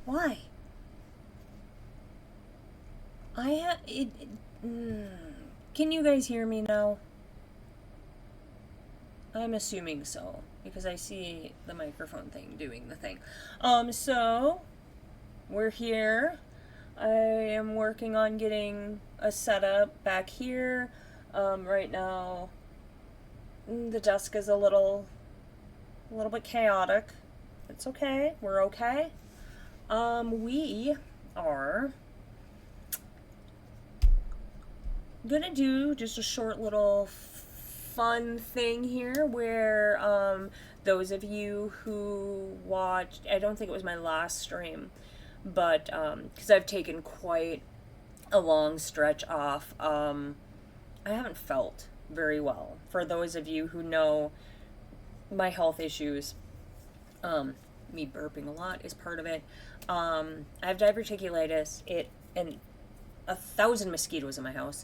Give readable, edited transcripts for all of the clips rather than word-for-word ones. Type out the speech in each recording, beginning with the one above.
Why? Can you guys hear me now? I'm assuming so, because I see the microphone thing doing the thing. So, we're here. I am working on getting a setup back here. Right now, the desk is a little bit chaotic. It's okay. We're okay. We are gonna do just a short little fun thing here where those of you who watched, I don't think it was my last stream, but because I've taken quite a long stretch off, I haven't felt very well. For those of you who know my health issues, me burping a lot is part of it. I have diverticulitis, and 1,000 mosquitoes in my house.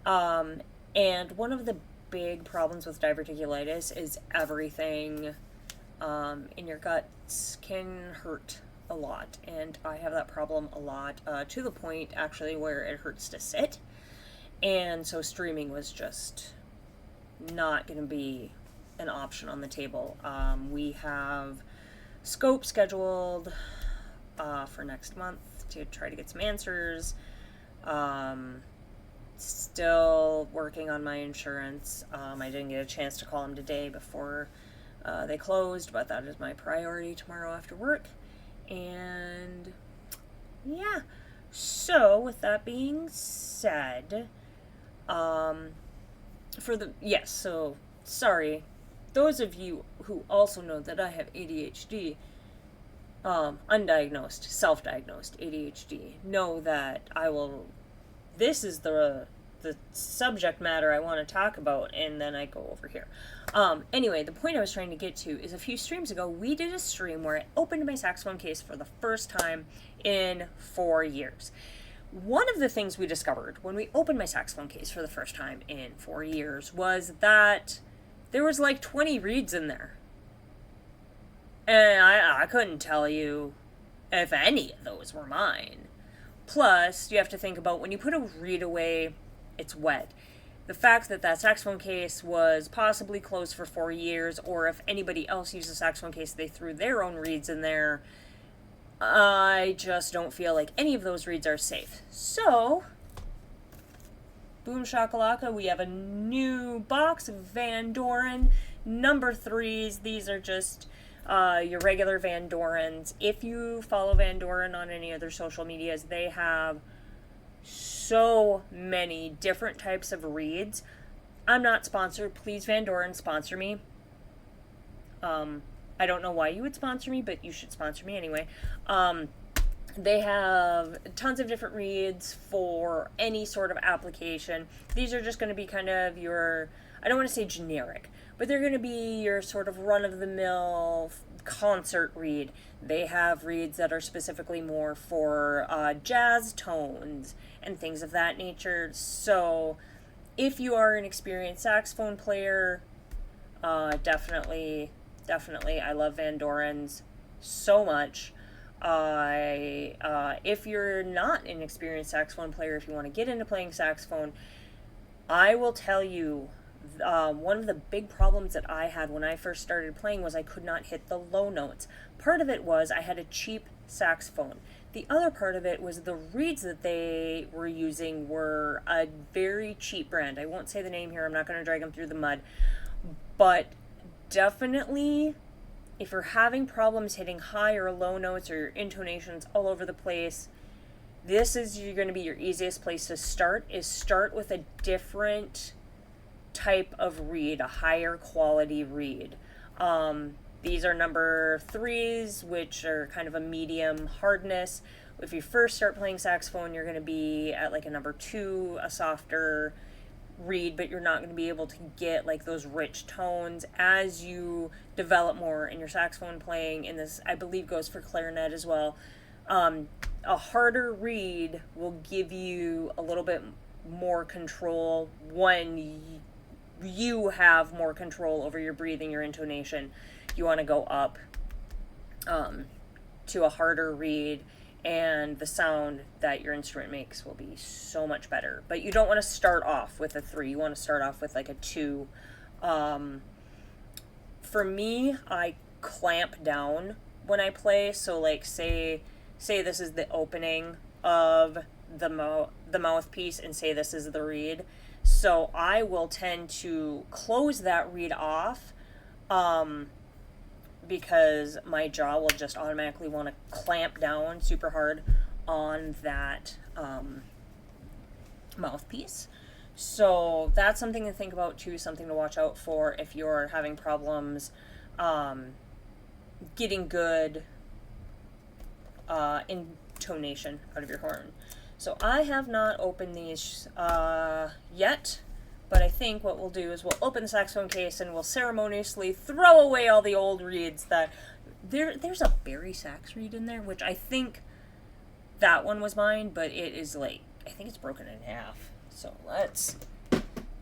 And one of the big problems with diverticulitis is everything in your guts can hurt a lot. And I have that problem a lot, to the point actually where it hurts to sit. And so streaming was just not going to be an option on the table. We have scope scheduled for next month to try to get some answers. Still working on my insurance. I didn't get a chance to call them today before they closed, but that is my priority tomorrow after work. And yeah, so with that being said, so sorry, those of you who also know that I have ADHD, undiagnosed, self-diagnosed ADHD, know that this is the subject matter I want to talk about, and then I go over here. Anyway, the point I was trying to get to is a few streams ago, we did a stream where I opened my saxophone case for the first time in 4 years. One of the things we discovered when we opened my saxophone case for the first time in 4 years was that there was like 20 reeds in there. And I couldn't tell you if any of those were mine. Plus, you have to think about when you put a reed away, it's wet. The fact that that saxophone case was possibly closed for 4 years, or if anybody else used a saxophone case, they threw their own reeds in there, I just don't feel like any of those reeds are safe. So, boom shakalaka, we have a new box of Van Doren number 3s. These are just your regular Van Dorens. If you follow Van Doren on any other social medias, they have so many different types of reeds. I'm not sponsored. Please, Van Doren, sponsor me. I don't know why you would sponsor me, but you should sponsor me anyway. They have tons of different reeds for any sort of application. These are just going to be kind of your, I don't want to say generic, but they're going to be your sort of run-of-the-mill concert reed. They have reeds that are specifically more for jazz tones and things of that nature. So if you are an experienced saxophone player, definitely, I love Van Doren's so much. If you're not an experienced saxophone player, if you want to get into playing saxophone, I will tell you, one of the big problems that I had when I first started playing was I could not hit the low notes. Part of it was I had a cheap saxophone. The other part of it was the reeds that they were using were a very cheap brand. I won't say the name here, I'm not going to drag them through the mud. But definitely, if you're having problems hitting high or low notes or your intonations all over the place, this is going to be your easiest place to start, is start with a different type of reed, a higher quality reed. These are number 3s, which are kind of a medium hardness. If you first start playing saxophone, you're going to be at like a number 2, a softer reed, but you're not going to be able to get like those rich tones as you develop more in your saxophone playing. And this, I believe, goes for clarinet as well. A harder reed will give you a little bit more control when you have more control over your breathing, your intonation. You want to go up to a harder reed. and the sound that your instrument makes will be so much better. But you don't want to start off with a 3. You want to start off with like a 2. For me, I clamp down when I play. So like say this is the opening of the mouthpiece, and say this is the reed. So I will tend to close that reed off, because my jaw will just automatically want to clamp down super hard on that mouthpiece. So that's something to think about too, something to watch out for if you're having problems getting good intonation out of your horn. So I have not opened these yet, but I think what we'll do is we'll open the saxophone case and we'll ceremoniously throw away all the old reeds that... There's a Barry sax reed in there, which I think that one was mine, but it is like, I think it's broken in half. So let's...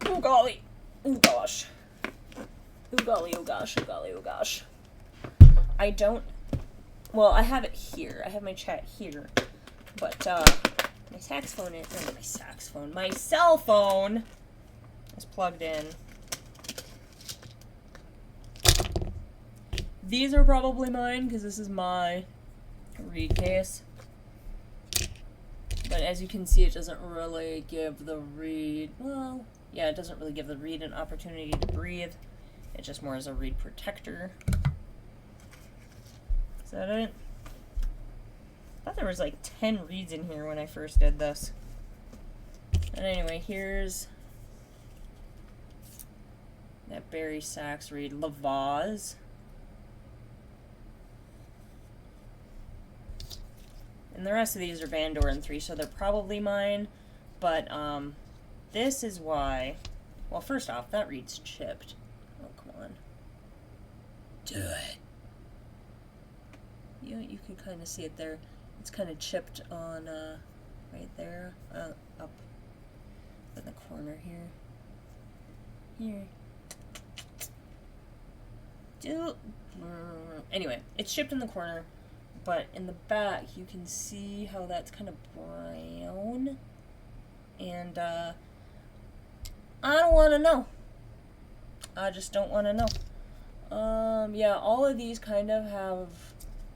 Oh golly! Oh gosh. Oh golly, oh gosh, oh golly, oh gosh. I don't... Well, I have it here. I have my chat here. But, my saxophone is... No, my saxophone. My cell phone is plugged in. These are probably mine, because this is my reed case. But as you can see, it doesn't really give the reed... Well, yeah, it doesn't really give the reed an opportunity to breathe. It's just more as a reed protector. Is that it? I thought there was like 10 reeds in here when I first did this. And anyway, here's that Barry sax reed, La Vase. And the rest of these are Van Doren 3, so they're probably mine. But this is why... Well, first off, that reed's chipped. Oh, come on. Do it. You can kind of see it there. It's kind of chipped on right there, up in the corner here. Anyway, it's chipped in the corner, but in the back you can see how that's kind of brown, and I don't want to know. I just don't want to know. Yeah, all of these kind of have...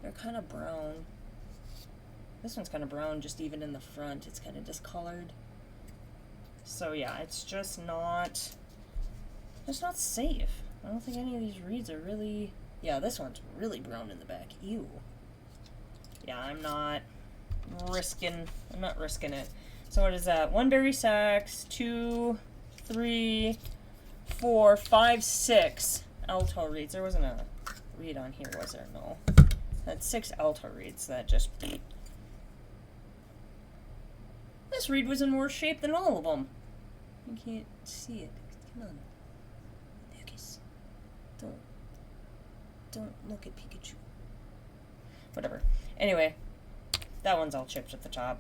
They're kind of brown. This one's kind of brown, just even in the front. It's kind of discolored. So yeah, it's just not safe. I don't think any of these reeds are really... Yeah, this one's really brown in the back. Ew. Yeah, I'm not risking it. So what is that? 1 Barry sax, 2, 3, 4, 5, 6 alto reeds. There wasn't a reed on here, was there? No. That's 6 alto reeds that just... This reed was in worse shape than all of them. You can't see it. Come on. Lucas. Don't look at Pikachu. Whatever. Anyway, that one's all chipped at the top.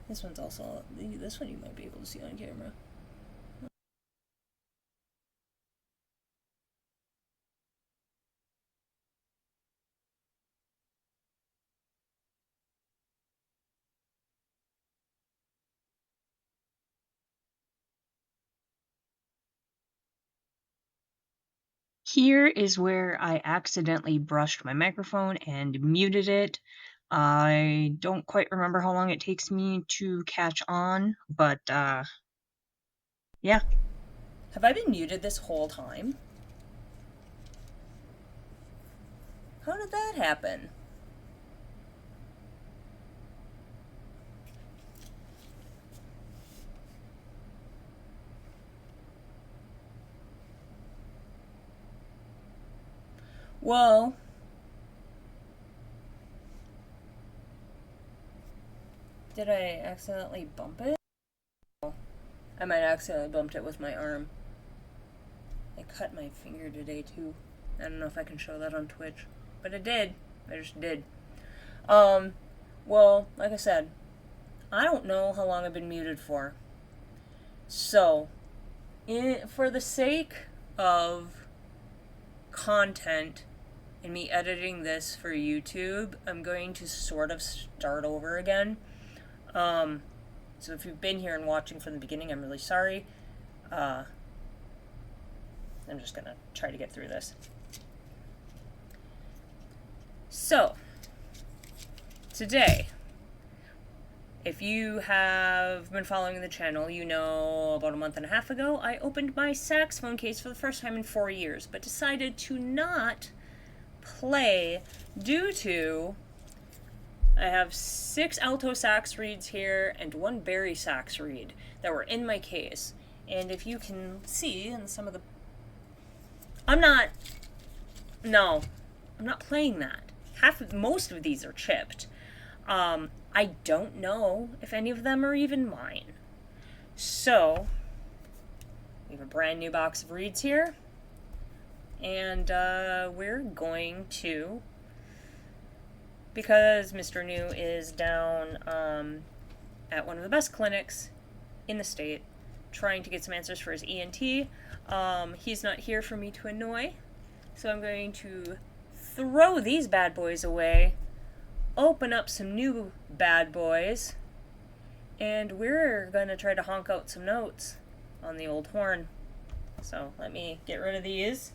This one's also... This one you might be able to see on camera. Here is where I accidentally brushed my microphone and muted it. I don't quite remember how long it takes me to catch on, but yeah. Have I been muted this whole time? How did that happen? Well, did I accidentally bump it? I might accidentally bumped it with my arm. I cut my finger today too. I don't know if I can show that on Twitch, but I did. I just did. Well, like I said, I don't know how long I've been muted for. So, for the sake of content, and me editing this for YouTube, I'm going to sort of start over again. So if you've been here and watching from the beginning, I'm really sorry. I'm just gonna try to get through this. So, today, if you have been following the channel, you know about a month and a half ago, I opened my saxophone case for the first time in 4 years, but decided to not play due to I have 6 alto sax reeds here and 1 bari sax reed that were in my case. And if you can see in some of the... I'm not playing that. Most of these are chipped. I don't know if any of them are even mine. So, we have a brand new box of reeds here. And we're going to... Because Mr. New is down at one of the best clinics in the state, trying to get some answers for his ENT. He's not here for me to annoy, so I'm going to throw these bad boys away, open up some new bad boys, and we're going to try to honk out some notes on the old horn. So let me get rid of these.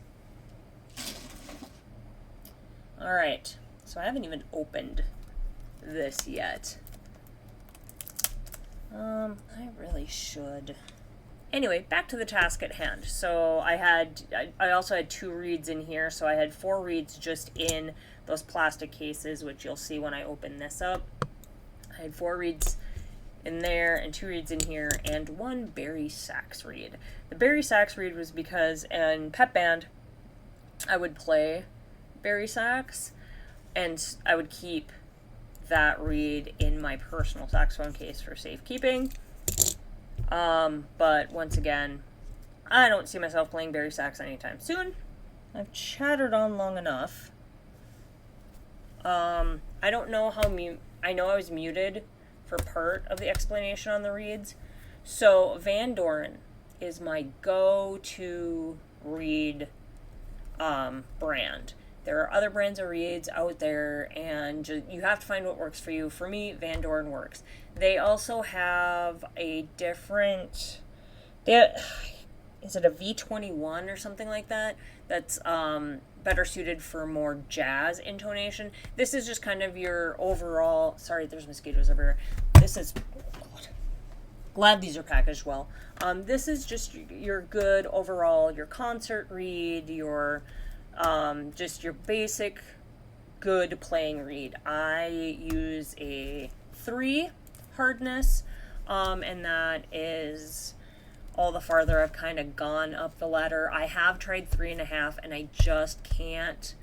Alright. So I haven't even opened this yet. I really should. Anyway, back to the task at hand. So I also had 2 reeds in here, so I had 4 reeds just in those plastic cases, which you'll see when I open this up. I had 4 reeds in there and 2 reeds in here and 1 bari sax reed. The bari sax reed was because in pep band I would play bari sax, and I would keep that reed in my personal saxophone case for safekeeping. But once again, I don't see myself playing bari sax anytime soon. I've chattered on long enough. I don't know how I know I was muted for part of the explanation on the reeds. So Van Doren is my go-to reed brand. There are other brands of reeds out there, and you have to find what works for you. For me, Van Doren works. They also have a different... Is it a V21 or something like that? That's better suited for more jazz intonation. This is just kind of your overall... Sorry, there's mosquitoes everywhere. This is... Glad these are packaged well. This is just your good overall, your concert reed, your... just your basic good playing reed. I use a 3 hardness, and that is all the farther I've kind of gone up the ladder. I have tried 3.5 and I just can't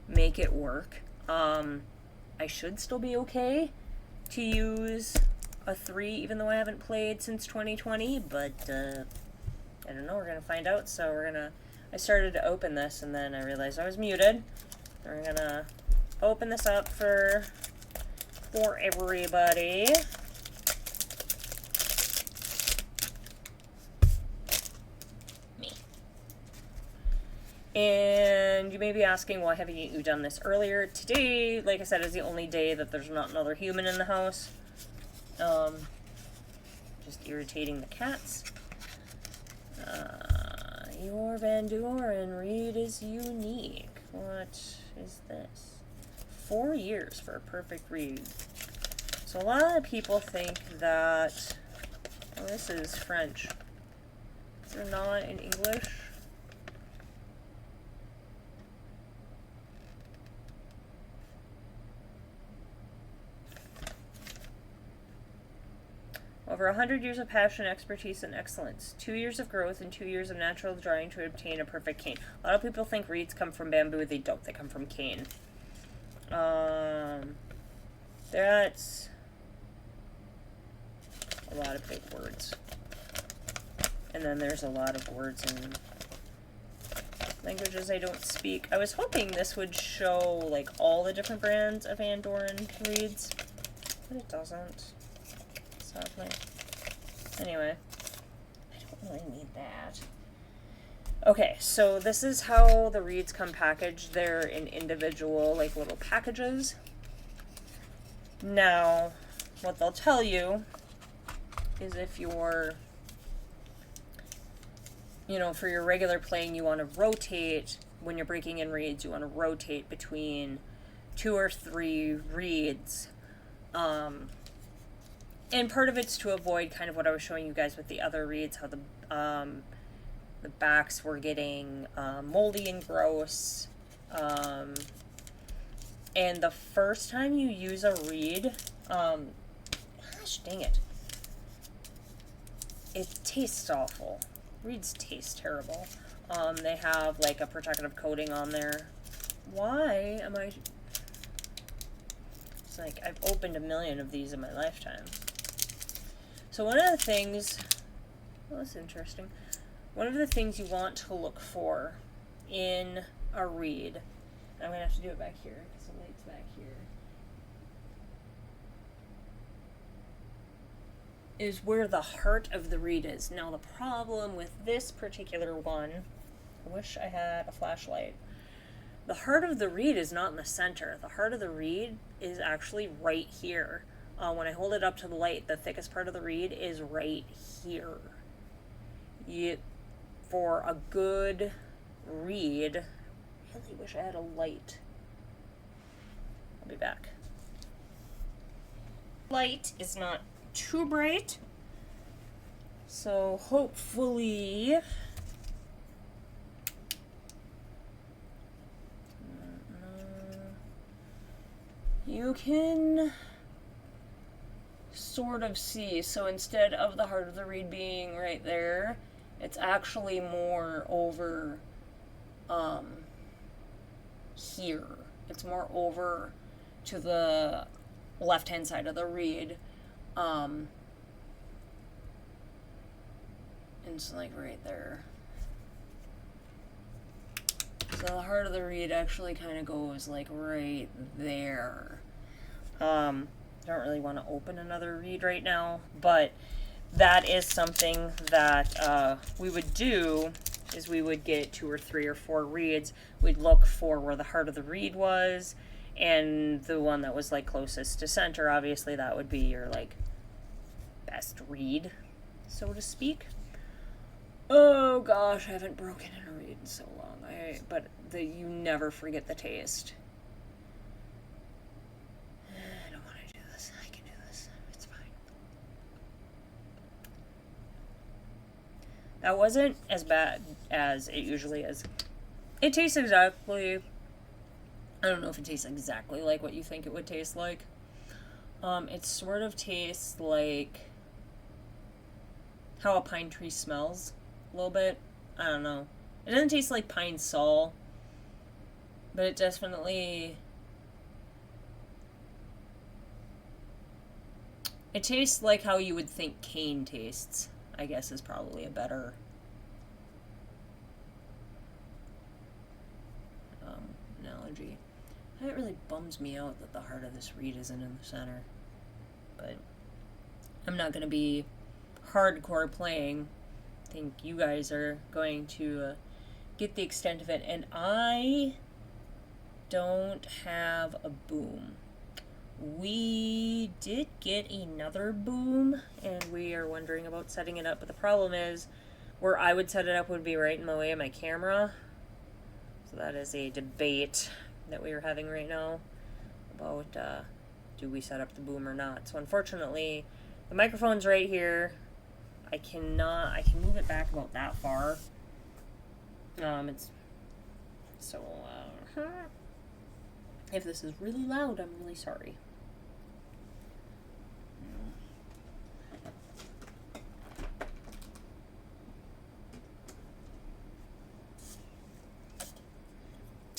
make it work. I should still be okay to use a 3 even though I haven't played since 2020, but I don't know, we're gonna find out. So I started to open this and then I realized I was muted. We're gonna open this up for everybody. Me. And you may be asking, why haven't you done this earlier? Today, like I said, is the only day that there's not another human in the house. Just irritating the cats. Your Van Doren reed is unique. What is this? 4 years for a perfect reed. So a lot of people think that... Oh, this is French. Is there not in English? Over 100 years of passion, expertise, and excellence. 2 years of growth and 2 years of natural drying to obtain a perfect cane. A lot of people think reeds come from bamboo. They don't. They come from cane. That's a lot of big words. And then there's a lot of words in languages I don't speak. I was hoping this would show, like, all the different brands of Van Doren reeds, but it doesn't. Sadly. Anyway, I don't really need that. Okay, so this is how the reeds come packaged. They're in individual, like, little packages. Now, what they'll tell you is if you're, you know, for your regular playing, you want to rotate, when you're breaking in reeds, you want to rotate between 2 or 3 reeds. And part of it's to avoid kind of what I was showing you guys with the other reeds, how the backs were getting moldy and gross. And the first time you use a reed, gosh dang it, it tastes awful. Reeds taste terrible. They have like a protective coating on there. Why am I... It's like I've opened a million of these in my lifetime. So one of the things... Well, that's interesting. One of the things you want to look for in a reed... I'm going to have to do it back here because the light's back here. Is where the heart of the reed is. Now the problem with this particular one, I wish I had a flashlight. The heart of the reed is not in the center. The heart of the reed is actually right here. When I hold it up to the light, the thickest part of the reed is right here. For a good reed, I really wish I had a light. I'll be back. Light is not too bright, so hopefully you can sort of see. So instead of the heart of the reed being right there, it's actually more over here. It's more over to the left hand side of the reed. And it's like right there. So the heart of the reed actually kind of goes like right there. I don't really want to open another reed right now, but that is something that we would do, is we would get 2 or 3 or 4 reeds. We'd look for where the heart of the reed was, and the one that was like closest to center, obviously that would be your like best reed, so to speak. Oh gosh, I haven't broken in a reed in so long. But you never forget the taste. I don't want to do this. I can do this. It's fine. That wasn't as bad as it usually is. It tastes exactly... I don't know if it tastes exactly like what you think it would taste like. It sort of tastes like how a pine tree smells a little bit. I don't know. It doesn't taste like pine sol, but it definitely... It tastes like how you would think cane tastes, I guess is probably a better analogy. It really bums me out that the heart of this reed isn't in the center. But I'm not going to be hardcore playing. I think you guys are going to get the extent of it. And I don't have a boom. We did get another boom, and we are wondering about setting it up. But the problem is, where I would set it up would be right in the way of my camera. So that is a debate that we are having right now about do we set up the boom or not. So unfortunately, the microphone's right here. I can move it back about that far. It's so if this is really loud, I'm really sorry.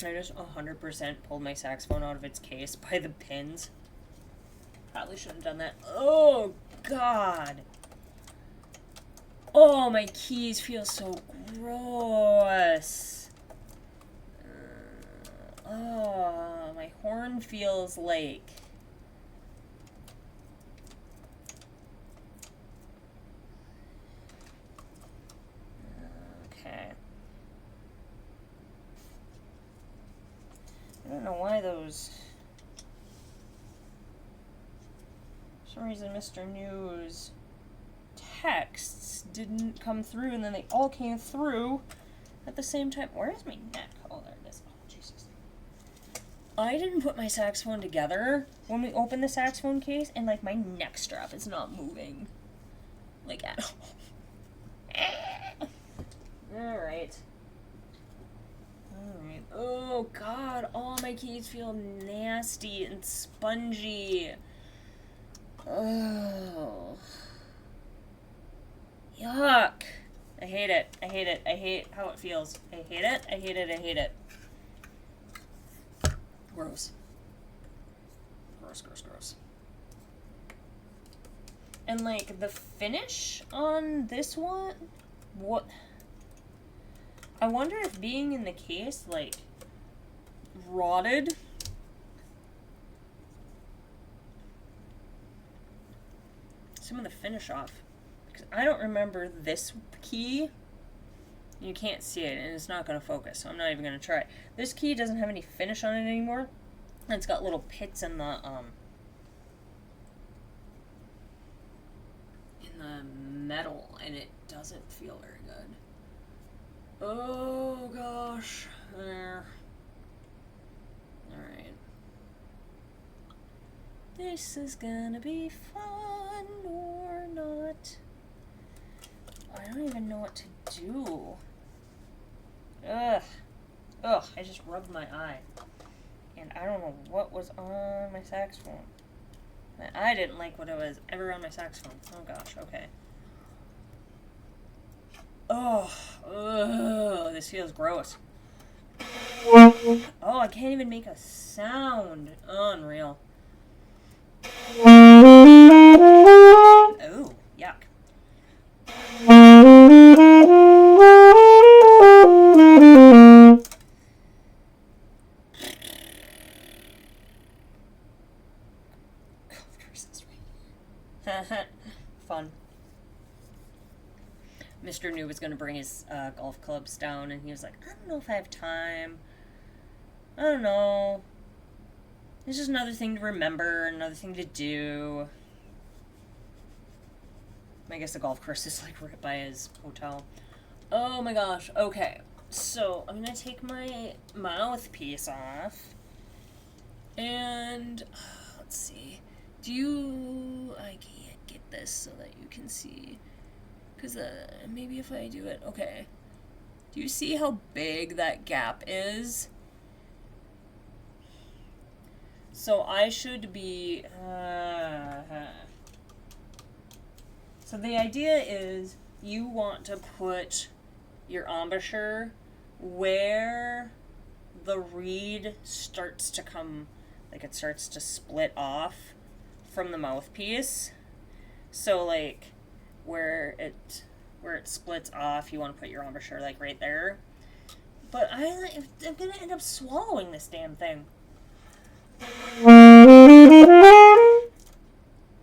I just 100% pulled my saxophone out of its case by the pins. Probably should have done that. Oh, God. Oh, my keys feel so gross. Oh, my horn feels like... Okay. I don't know why those... For some reason Mr. News texts didn't come through, and then they all came through at the same time. Where's my neck? Oh, there it is. Oh, Jesus. I didn't put my saxophone together when we opened the saxophone case, and, like, my neck strap is not moving. Like, at all. Alright. Alright. Oh, God. All my keys feel nasty and spongy. Oh. Yuck. I hate it. I hate it. I hate how it feels. I hate it. I hate it. I hate it. Gross. Gross, gross, gross. And, like, the finish on this one, what? I wonder if being in the case, like, rotted. Some of the finish off. Because I don't remember this key. You can't see it, and it's not going to focus, so I'm not even going to try. This key doesn't have any finish on it anymore. And it's got little pits in the metal, and it doesn't feel very good. Oh, gosh. There. Alright. This is gonna be fun or not. I don't even know what to do. Ugh. Ugh, I just rubbed my eye. And I don't know what was on my saxophone. I didn't like what was ever on my saxophone. Oh gosh, okay. Oh, ugh, this feels gross. Oh, I can't even make a sound. Unreal. Oh, yuck. Fun. Mr. New was going to bring his golf clubs down, and he was like, I don't know if I have time. I don't know. It's just another thing to remember, another thing to do. I guess the golf course is, like, right by his hotel. Oh my gosh, okay. So, I'm going to take my mouthpiece off. And, let's see. I can't get this so that you can see. Because maybe if I do it, okay. Do you see how big that gap is? So I should be, so the idea is you want to put your embouchure where the reed starts to come, like it starts to split off from the mouthpiece. So like where it splits off, you want to put your embouchure like right there. But I'm gonna end up swallowing this damn thing.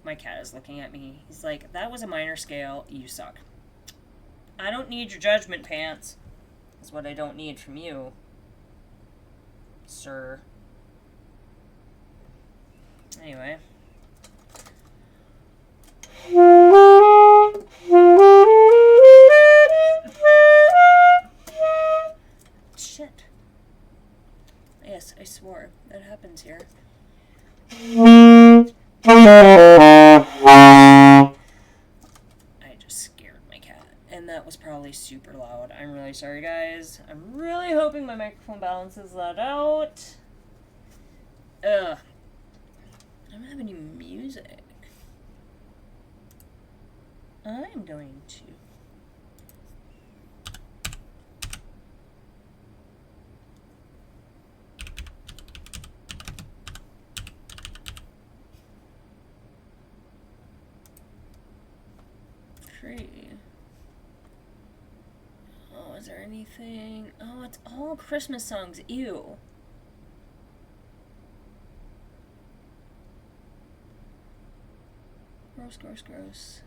My cat is looking at me. He's like, that was a minor scale. You suck. I don't need your judgment, Pants. That's what I don't need from you, sir. Anyway. Shit. Yes, I swore. That happens here. I just scared my cat. And that was probably super loud. I'm really sorry, guys. I'm really hoping my microphone balances that out. Ugh. I don't have any music. I'm going to... Oh, is there anything? Oh, it's all Christmas songs. Ew. Gross, gross, gross.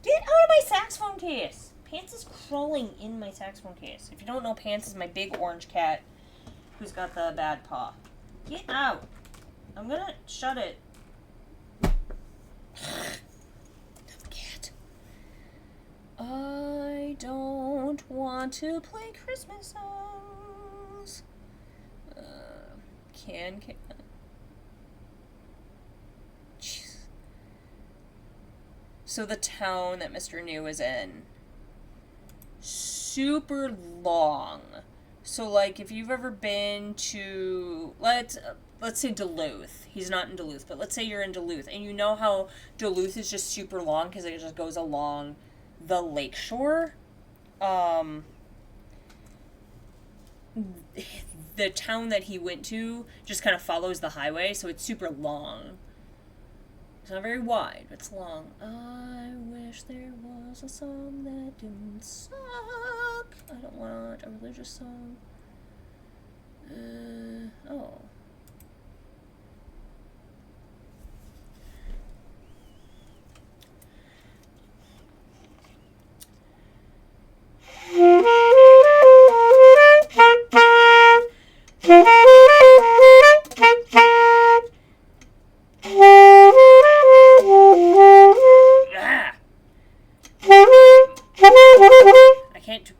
Get out of my saxophone case! Pants is crawling in my saxophone case. If you don't know, Pants is my big orange cat. who's got the bad paw. Get out. I'm gonna shut it. Cat. I don't want to play Christmas songs. Can. Jeez. So the town that Mr. New is in, super long. So, like, if you've ever been to, let's say Duluth. He's not in Duluth, but let's say you're in Duluth, and you know how Duluth is just super long because it just goes along the lakeshore. The town that he went to just kind of follows the highway, so it's super long. It's not very wide, but it's long. I wish there was a song that didn't suck. I don't want a religious song. Oh.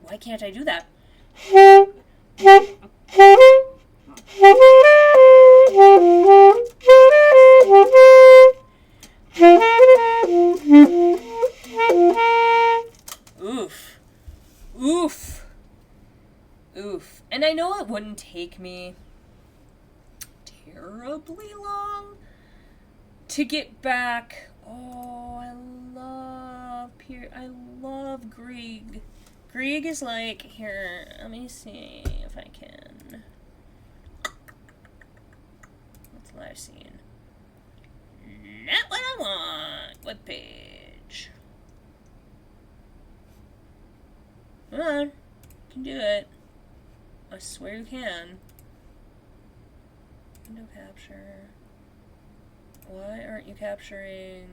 Why can't I do that? Oof. Oof. Oof. And I know it wouldn't take me terribly long to get back. Oh, I love Grieg. Grieg is like, here, let me see if I can. What's live scene? Not what I want. Web page. Come on. You can do it. I swear you can. Window capture. Why aren't you capturing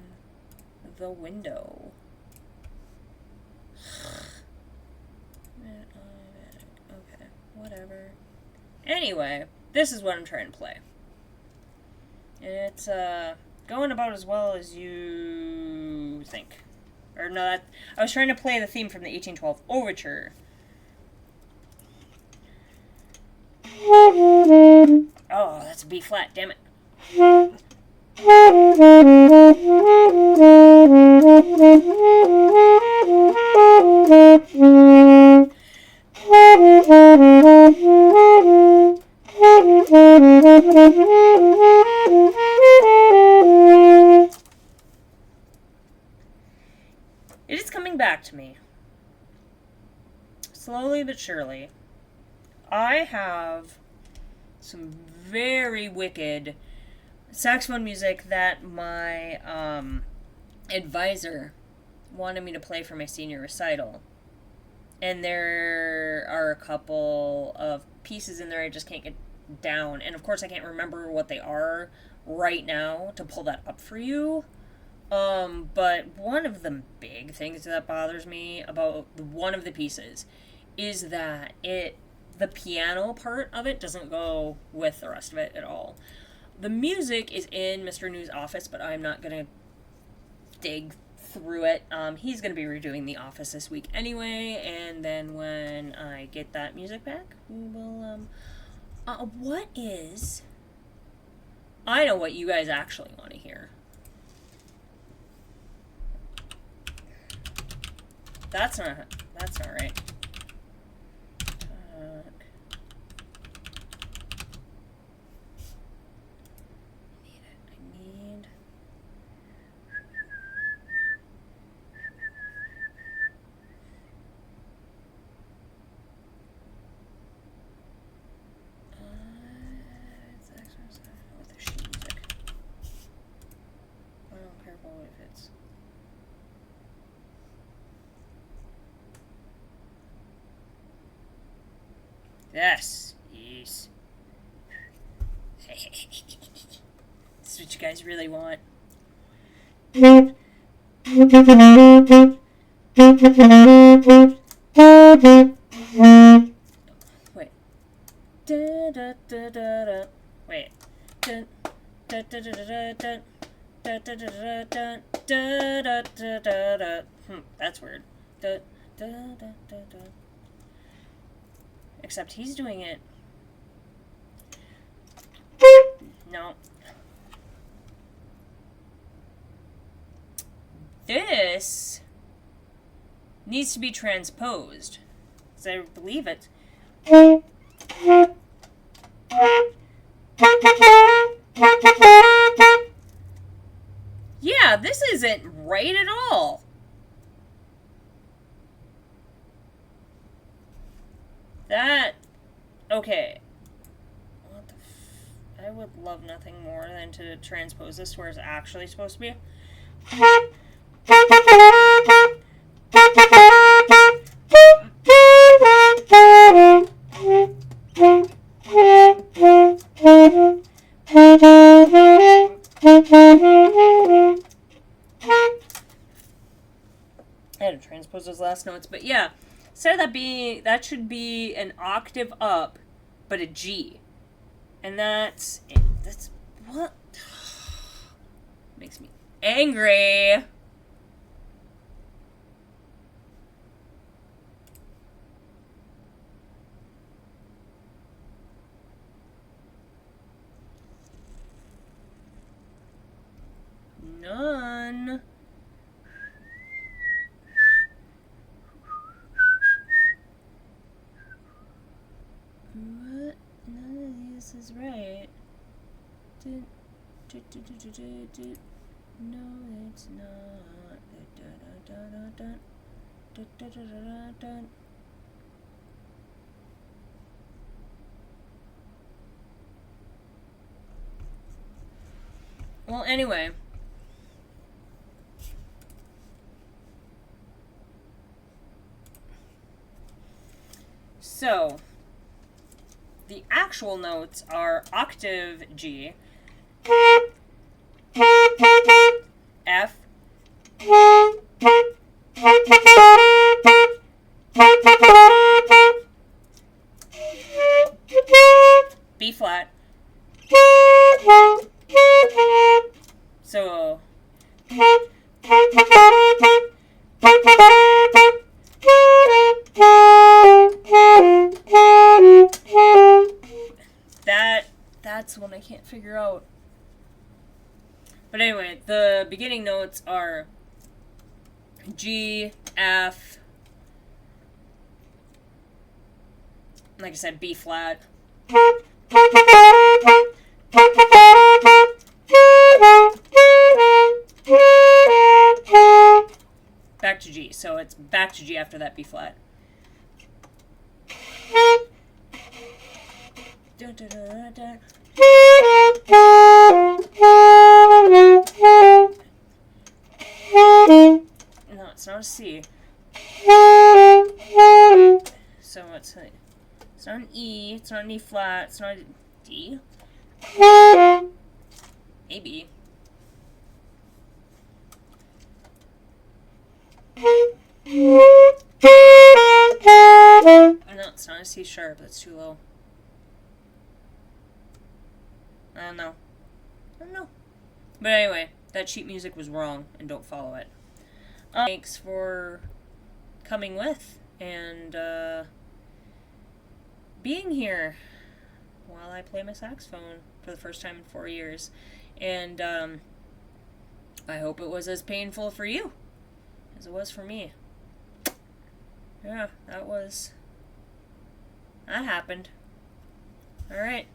the window? Okay, whatever. Anyway, this is what I'm trying to play. And it's going about as well as you think. Or no, I was trying to play the theme from the 1812 Overture. Oh, that's a B flat, damn it. It is coming back to me. Slowly but surely. I have some very wicked saxophone music that my advisor wanted me to play for my senior recital. And there are a couple of pieces in there I just can't get down. And of course I can't remember what they are right now to pull that up for you. But one of the big things that bothers me about one of the pieces is that the piano part of it doesn't go with the rest of it at all. The music is in Mr. New's office, but I'm not going to dig through it. He's going to be redoing The Office this week anyway, and then when I get that music back, we will, I know what you guys actually want to hear. That's not right. Yes. Yes. This is what you guys really want. Wait. Da, Wait. That's weird. Except he's doing it. No. This needs to be transposed. Because I believe it. Yeah, this isn't right at all. That... Okay. What the I would love nothing more than to transpose this where it's actually supposed to be. I had to transpose those last notes, but yeah, instead of that should be an octave up, but a G, and that's what makes me angry. None. What? None of this is right. No, it's not. Well, anyway. So, the actual notes are octave G, F, B flat. So, that's one I can't figure out. But anyway, the beginning notes are G, F, like I said, B flat. Back to G, so it's back to G after that B flat. Dun, dun, dun, dun. No, it's not a C. So it's not an E, it's not an E flat, it's not a D. Maybe. No, it's not a C sharp, that's too low. I don't know. But anyway, that sheet music was wrong, and don't follow it. Thanks for coming with and being here while I play my saxophone for the first time in 4 years. And I hope it was as painful for you as it was for me. Yeah, that happened. Alright.